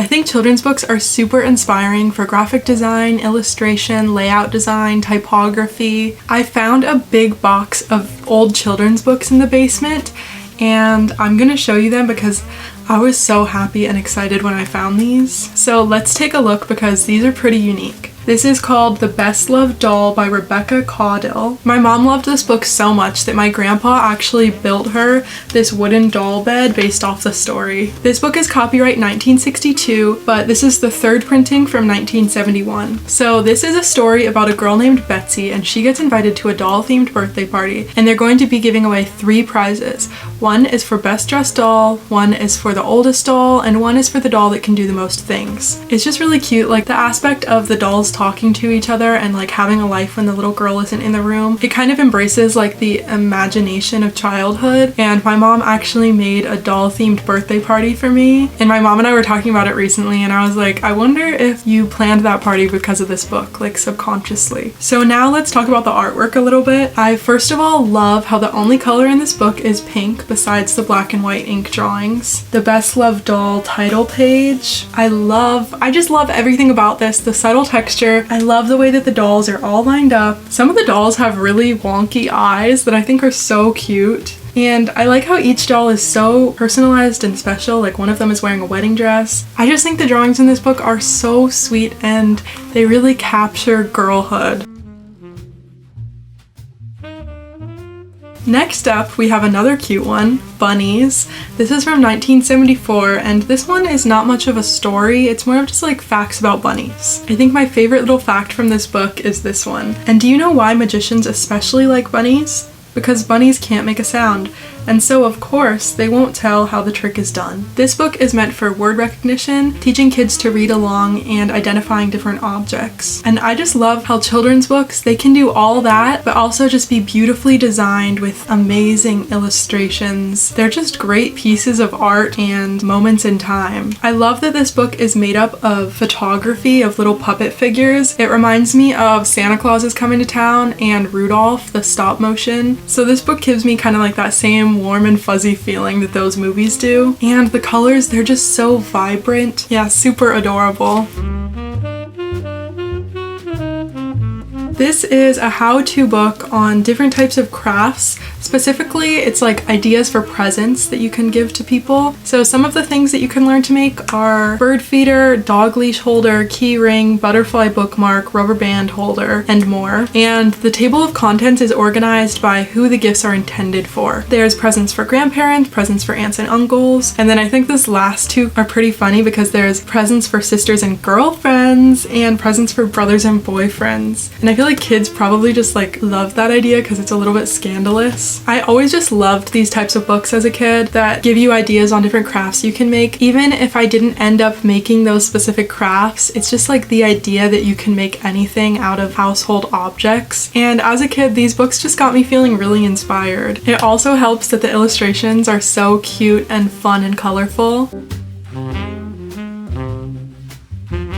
I think children's books are super inspiring for graphic design, illustration, layout design, typography. I found a big box of old children's books in the basement, and I'm gonna show you them because I was so happy and excited when I found these. So let's take a look because these are pretty unique. This is called The Best Loved Doll by Rebecca Caudill. My mom loved this book so much that my grandpa actually built her this wooden doll bed based off the story. This book is copyright 1962, but this is the third printing from 1971. So this is a story about a girl named Betsy, and she gets invited to a doll-themed birthday party, and they're going to be giving away 3 prizes. One is for best dressed doll, one is for the oldest doll, and one is for the doll that can do the most things. It's just really cute, like the aspect of the dolls talking to each other and like having a life when the little girl isn't in the room. It kind of embraces like the imagination of childhood, and my mom actually made a doll themed birthday party for me, and my mom and I were talking about it recently, and I was like, I wonder if you planned that party because of this book, like subconsciously. So now let's talk about the artwork a little bit. I first of all love how the only color in this book is pink besides the black and white ink drawings. The Best Loved Doll title page. I just love everything about this. The subtle texture. I love the way that the dolls are all lined up. Some of the dolls have really wonky eyes that I think are so cute. And I like how each doll is so personalized and special, like one of them is wearing a wedding dress. I just think the drawings in this book are so sweet and they really capture girlhood. Next up, we have another cute one, Bunnies. This is from 1974, and this one is not much of a story, it's more of just like facts about bunnies. I think my favorite little fact from this book is this one. And do you know why magicians especially like bunnies? Because bunnies can't make a sound, and so of course they won't tell how the trick is done. This book is meant for word recognition, teaching kids to read along, and identifying different objects. And I just love how children's books, they can do all that, but also just be beautifully designed with amazing illustrations. They're just great pieces of art and moments in time. I love that this book is made up of photography of little puppet figures. It reminds me of Santa Claus is Coming to Town and Rudolph, the stop motion. So this book gives me kind of like that same warm and fuzzy feeling that those movies do. And the colors, they're just so vibrant. Yeah, super adorable. This is a how-to book on different types of crafts. Specifically, it's like ideas for presents that you can give to people. So some of the things that you can learn to make are bird feeder, dog leash holder, key ring, butterfly bookmark, rubber band holder, and more. And the table of contents is organized by who the gifts are intended for. There's presents for grandparents, presents for aunts and uncles, and then I think this last 2 are pretty funny because there's presents for sisters and girlfriends and presents for brothers and boyfriends. And I feel like kids probably just like love that idea because it's a little bit scandalous. I always just loved these types of books as a kid that give you ideas on different crafts you can make. Even if I didn't end up making those specific crafts, it's just like the idea that you can make anything out of household objects. And as a kid, these books just got me feeling really inspired. It also helps that the illustrations are so cute and fun and colorful.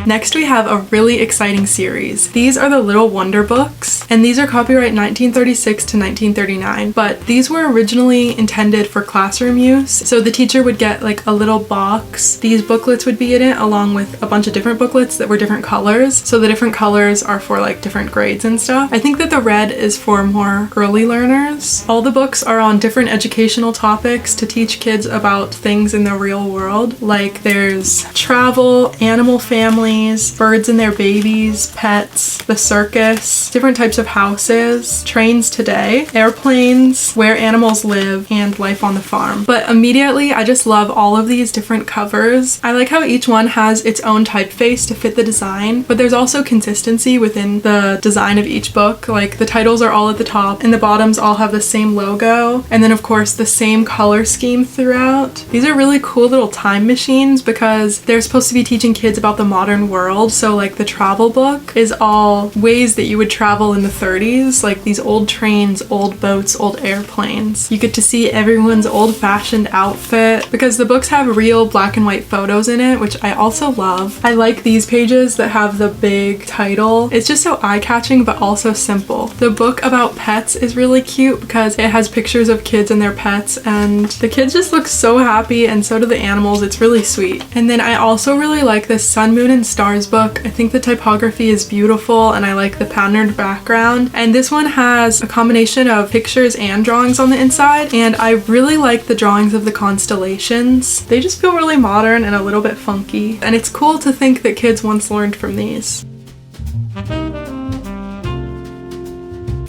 Next we have a really exciting series. These are the Little Wonder books, and these are copyright 1936 to 1939, but these were originally intended for classroom use. So the teacher would get like a little box. These booklets would be in it along with a bunch of different booklets that were different colors. So the different colors are for like different grades and stuff. I think that the red is for more early learners. All the books are on different educational topics to teach kids about things in the real world. Like there's travel, animal family, birds and their babies, pets, the circus, different types of houses, trains today, airplanes, where animals live, and life on the farm. But immediately I just love all of these different covers. I like how each one has its own typeface to fit the design, but there's also consistency within the design of each book. Like the titles are all at the top and the bottoms all have the same logo, and then of course the same color scheme throughout. These are really cool little time machines because they're supposed to be teaching kids about the modern modern world. So like the travel book is all ways that you would travel in the 30s, like these old trains, old boats, old airplanes. You get to see everyone's old-fashioned outfit because the books have real black and white photos in it, which I also love. I like these pages that have the big title. It's just so eye-catching but also simple. The book about pets is really cute because it has pictures of kids and their pets, and the kids just look so happy and so do the animals. It's really sweet. And then I also really like this Sun, Moon, and Stars book. I think the typography is beautiful and I like the patterned background. And this one has a combination of pictures and drawings on the inside, and I really like the drawings of the constellations. They just feel really modern and a little bit funky, and it's cool to think that kids once learned from these.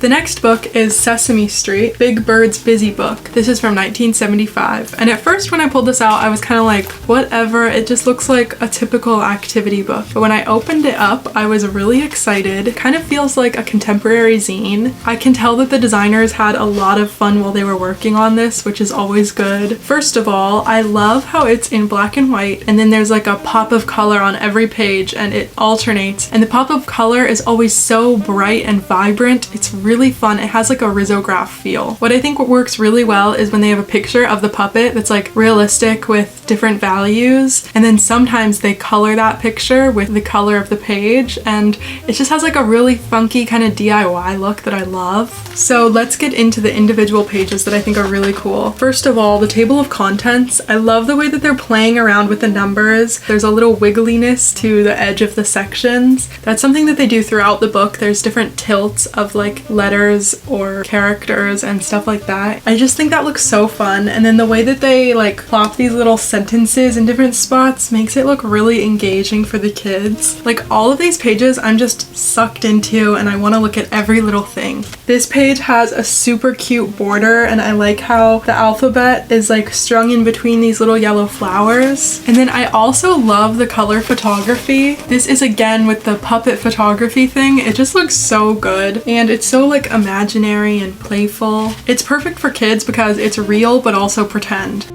The next book is Sesame Street, Big Bird's Busy Book. This is from 1975. And at first when I pulled this out, I was kind of like, whatever, it just looks like a typical activity book. But when I opened it up, I was really excited. It kind of feels like a contemporary zine. I can tell that the designers had a lot of fun while they were working on this, which is always good. First of all, I love how it's in black and white, and then there's like a pop of color on every page and it alternates. And the pop of color is always so bright and vibrant. It's really fun. It has like a risograph feel. What I think works really well is when they have a picture of the puppet that's like realistic with different values, and then sometimes they color that picture with the color of the page, and it just has like a really funky kind of DIY look that I love. So let's get into the individual pages that I think are really cool. First of all, the table of contents. I love the way that they're playing around with the numbers. There's a little wiggliness to the edge of the sections. That's something that they do throughout the book. There's different tilts of like letters or characters and stuff like that. I just think that looks so fun, and then the way that they like plop these little sentences in different spots makes it look really engaging for the kids. Like all of these pages I'm just sucked into and I want to look at every little thing. This page has a super cute border, and I like how the alphabet is like strung in between these little yellow flowers. And then I also love the color photography. This is again with the puppet photography thing. It just looks so good, and it's so like imaginary and playful. It's perfect for kids because it's real but also pretend.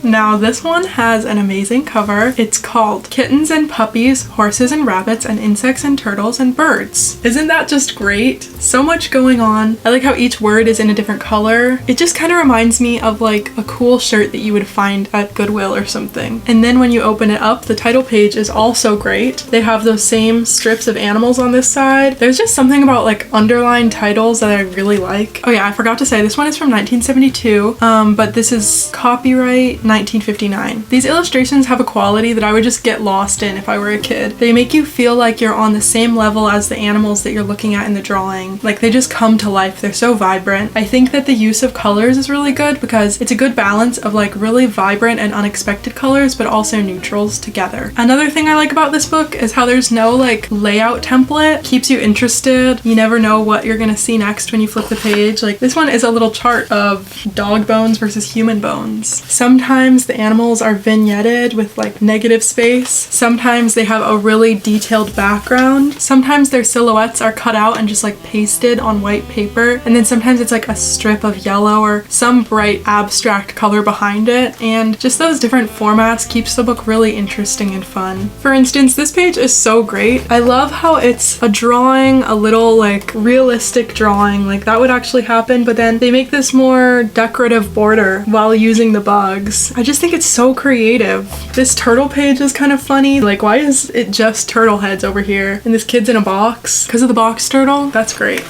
Now this one has an amazing cover. It's called Kittens and Puppies, Horses and Rabbits, and Insects and Turtles and Birds. Isn't that just great? So much going on. I like how each word is in a different color. It just kind of reminds me of like a cool shirt that you would find at Goodwill or something. And then when you open it up, the title page is also great. They have those same strips of animals on this side. There's just something about like underlined titles that I really like. Oh yeah, I forgot to say this one is from 1972, but this is copyright 1959. These illustrations have a quality that I would just get lost in if I were a kid. They make you feel like you're on the same level as the animals that you're looking at in the drawing. Like they just come to life. They're so vibrant. I think that the use of colors is really good because it's a good balance of like really vibrant and unexpected colors but also neutrals together. Another thing I like about this book is how there's no like layout template. Keeps you interested. You never know what you're gonna see next when you flip the page. Like this one is a little chart of dog bones versus human bones. Sometimes the animals are vignetted with like negative space. Sometimes they have a really detailed background. Sometimes their silhouettes are cut out and just like pasted on white paper. And then sometimes it's like a strip of yellow or some bright abstract color behind it. And just those different formats keeps the book really interesting and fun. For instance, this page is so great. I love how it's a drawing, a little like realistic drawing, like that would actually happen, but then they make this more decorative border while using the bugs. I just think it's so creative. This turtle page is kind of funny. Like, why is it just turtle heads over here? And this kid's in a box because of the box turtle? That's great.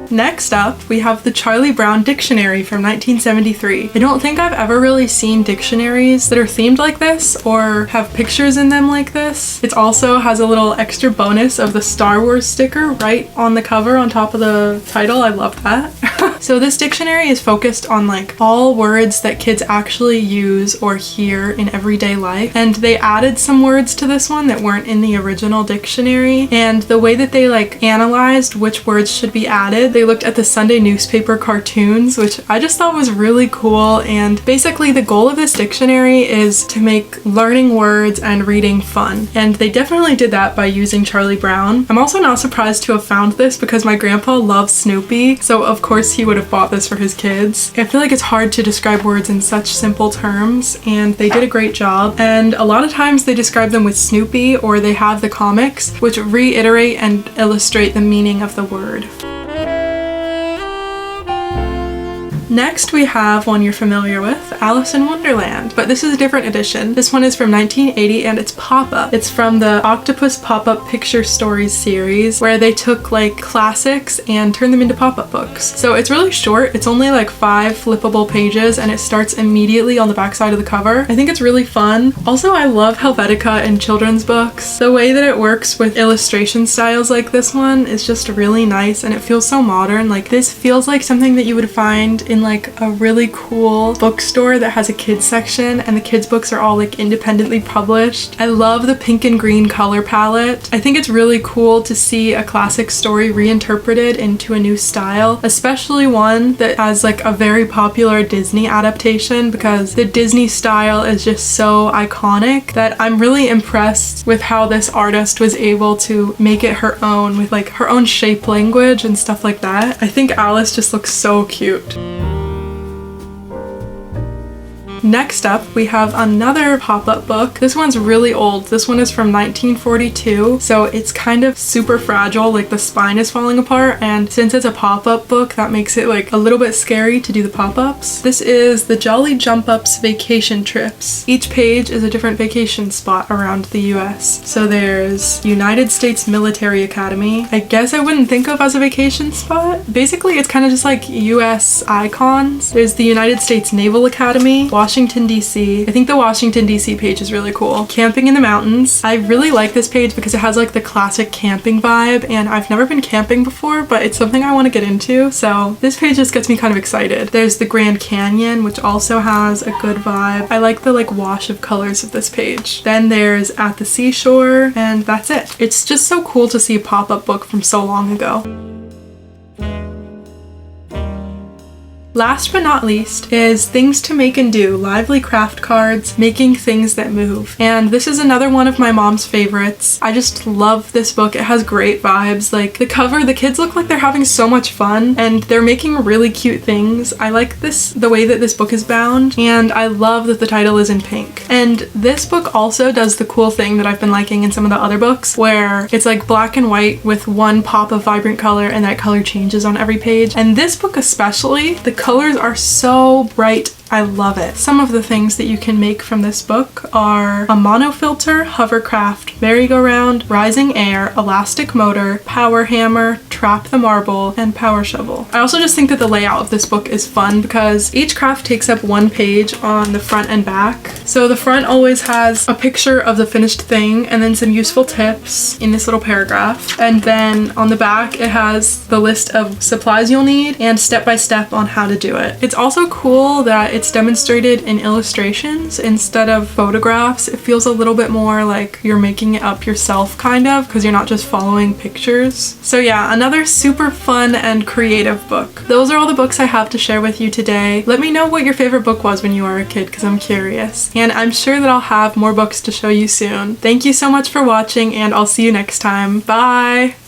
Next up, we have the Charlie Brown Dictionary from 1973. I don't think I've ever really seen dictionaries that are themed like this or have pictures in them like this. It also has a little extra bonus of the Star Wars sticker right on the cover on top of the title. I love that. So this dictionary is focused on like all words that kids actually use or hear in everyday life, and they added some words to this one that weren't in the original dictionary, and the way that they like analyzed which words should be added, they looked at the Sunday newspaper cartoons, which I just thought was really cool. And basically the goal of this dictionary is to make learning words and reading fun. And they definitely did that by using Charlie Brown. I'm also not surprised to have found this because my grandpa loves Snoopy, so of course he would have bought this for his kids. I feel like it's hard to describe words in such simple terms, and they did a great job. And a lot of times they describe them with Snoopy, or they have the comics, which reiterate and illustrate the meaning of the word. Next we have one you're familiar with, Alice in Wonderland, but this is a different edition. This one is from 1980 and it's pop-up. It's from the Octopus Pop-Up Picture Stories series, where they took like classics and turned them into pop-up books. So it's really short, it's only like 5 flippable pages and it starts immediately on the back side of the cover. I think it's really fun. Also, I love Helvetica in children's books. The way that it works with illustration styles like this one is just really nice and it feels so modern. Like this feels like something that you would find in like a really cool bookstore that has a kids section, and the kids books are all like independently published. I love the pink and green color palette. I think it's really cool to see a classic story reinterpreted into a new style, especially one that has like a very popular Disney adaptation, because the Disney style is just so iconic that I'm really impressed with how this artist was able to make it her own, with like her own shape language and stuff like that. I think Alice just looks so cute. Next up, we have another pop-up book. This one's really old. This one is from 1942, so it's kind of super fragile, like the spine is falling apart, and since it's a pop-up book, that makes it like a little bit scary to do the pop-ups. This is the Jolly Jump Ups Vacation Trips. Each page is a different vacation spot around the US. So there's United States Military Academy. I guess I wouldn't think of as a vacation spot. Basically, it's kind of just like US icons. There's the United States Naval Academy, Washington, D.C. I think the Washington, D.C. page is really cool. Camping in the Mountains. I really like this page because it has like the classic camping vibe, and I've never been camping before, but it's something I want to get into, so this page just gets me kind of excited. There's the Grand Canyon, which also has a good vibe. I like the like wash of colors of this page. Then there's At the Seashore, and that's it. It's just so cool to see a pop-up book from so long ago. Last but not least is Things to Make and Do, lively craft cards, making things that move. And this is another one of my mom's favorites. I just love this book. It has great vibes. Like the cover, the kids look like they're having so much fun and they're making really cute things. I like the way that this book is bound, and I love that the title is in pink. And this book also does the cool thing that I've been liking in some of the other books, where it's like black and white with one pop of vibrant color and that color changes on every page. And this book especially, the colors are so bright. I love it. Some of the things that you can make from this book are a monofilter, hovercraft, merry-go-round, rising air, elastic motor, power hammer, trap the marble, and power shovel. I also just think that the layout of this book is fun because each craft takes up one page on the front and back. So the front always has a picture of the finished thing and then some useful tips in this little paragraph. And then on the back it has the list of supplies you'll need and step-by-step on how to do it. It's also cool that it's demonstrated in illustrations instead of photographs. It feels a little bit more like you're making it up yourself, kind of, because you're not just following pictures. So yeah, another super fun and creative book. Those are all the books I have to share with you today. Let me know what your favorite book was when you were a kid, because I'm curious. And I'm sure that I'll have more books to show you soon. Thank you so much for watching, and I'll see you next time. Bye!